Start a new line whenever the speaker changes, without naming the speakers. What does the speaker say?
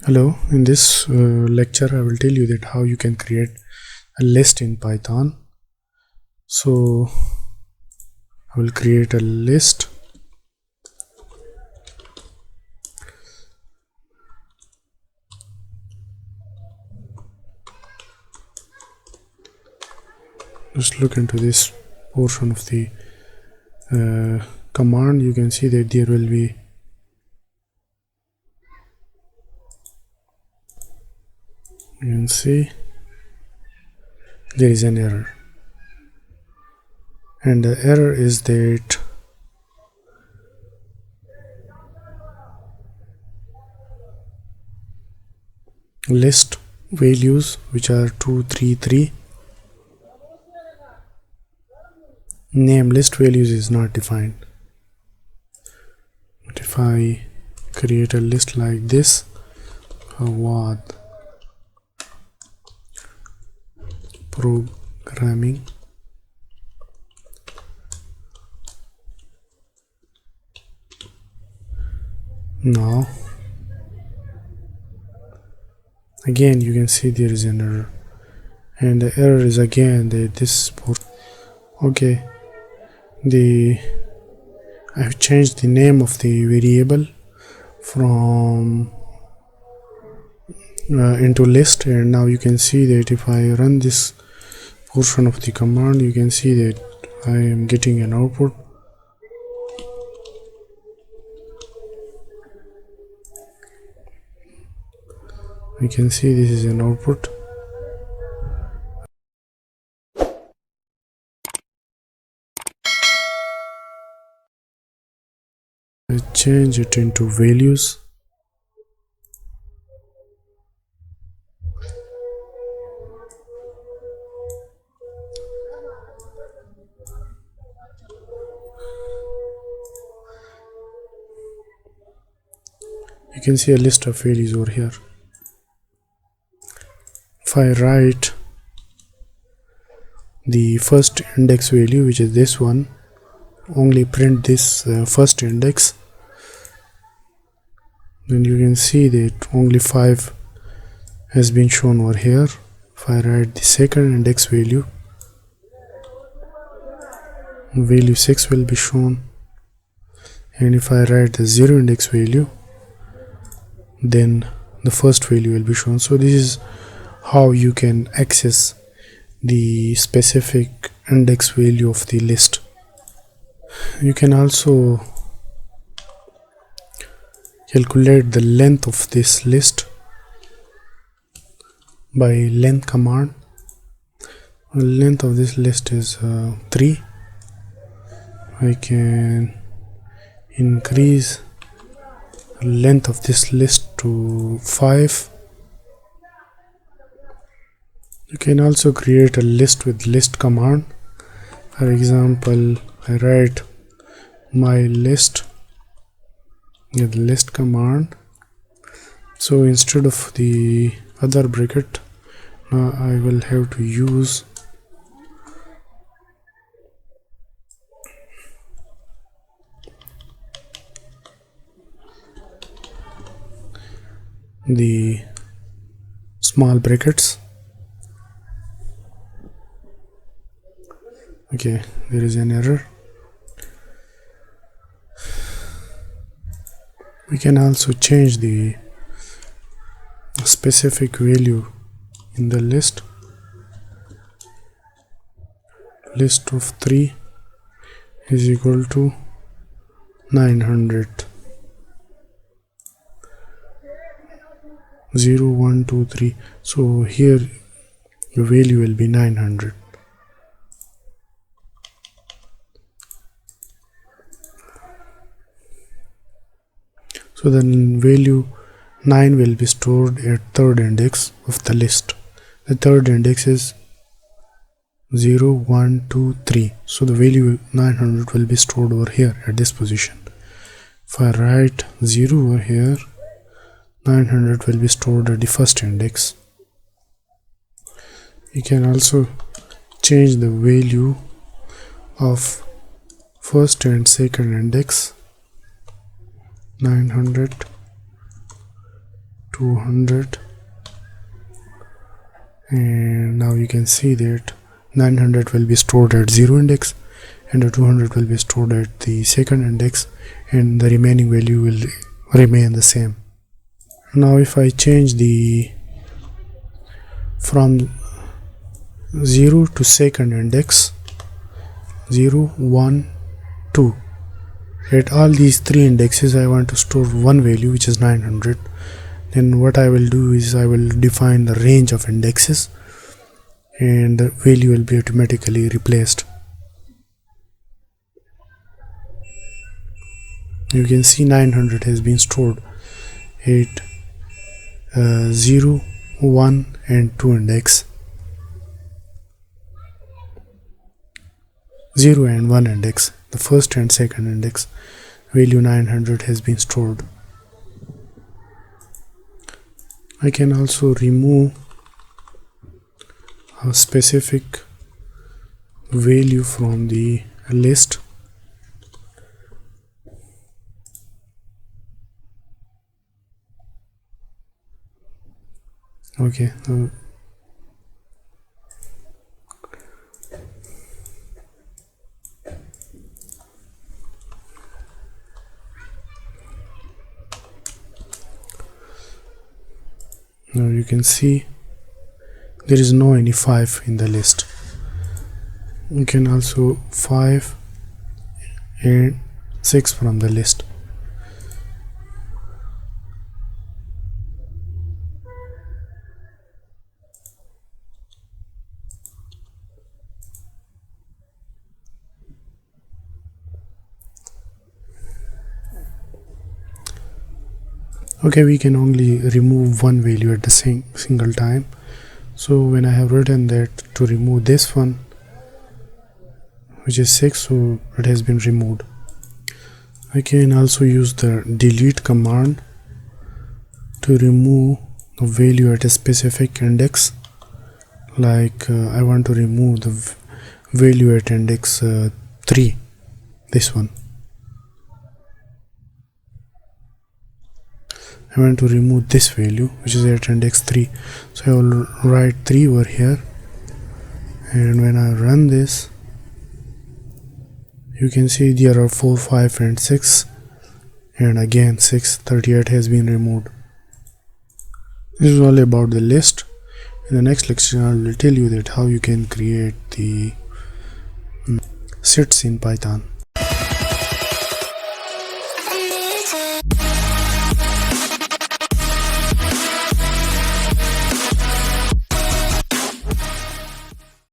Hello, in this lecture I will tell you that how you can create a list in Python. So I will create a list. Just look into this portion of the command. You can see that there will be there is an error, and the error is that list values, which are 233, name list values is not defined. But if I create a list like this, what programming, now again you can see there is an error, and the error is again that this I have changed the name of the variable from into list, and now you can see that if I run this portion of the command, you can see that I am getting an output. You can see this is an output. I change it into values. You can see a list of values over here. If I write the first index value, which is this one, only print this first index, then you can see that only 5 has been shown over here. If I write the second index value, value 6 will be shown, and if I write the 0 index value, then the first value will be shown. So this is how you can access the specific index value of the list. You can also calculate the length of this list by length command. The length of this list is 3. I can increase the length of this list to 5. You can also create a list with list command. For example, I write my list with list command. So instead of the other bracket, now I will have to use the small brackets. Okay, there is an error. We can also change the specific value in the list. List of 3 is equal to 900. 0, 1, 2, 3. So here the value will be 900. So the value 9 will be stored at third index of the list. The third index is 0, 1, 2, 3. So the value 900 will be stored over here at this position. If I write 0 over here, 900 will be stored at the first index. You can also change the value of first and second index. 900 200, and now you can see that 900 will be stored at 0 index and the 200 will be stored at the second index, and the remaining value will remain the same. Now if I change the from 0 to second index, 0, 1, 2, at all these three indexes I want to store one value, which is 900. Then what I will do is I will define the range of indexes and the value will be automatically replaced. You can see 900 has been stored at 0, 1 and 2 index, 0 and 1 index, the first and second index. Value 900 has been stored. I can also remove a specific value from the list. Okay, now you can see there is no any 5 in the list. You can also 5 and 6 from the list. Okay, we can only remove one value at the single time. So when I have written that to remove this one, which is 6, so it has been removed. I can also use the delete command to remove a value at a specific index. Like I want to remove the value at index 3, this one. I want to remove this value which is at index 3, so I will write 3 over here, and when I run this you can see there are 4, 5 and 6, and again 6, 38 has been removed. This is all about the list. In the next lecture I will tell you that how you can create the sets in Python.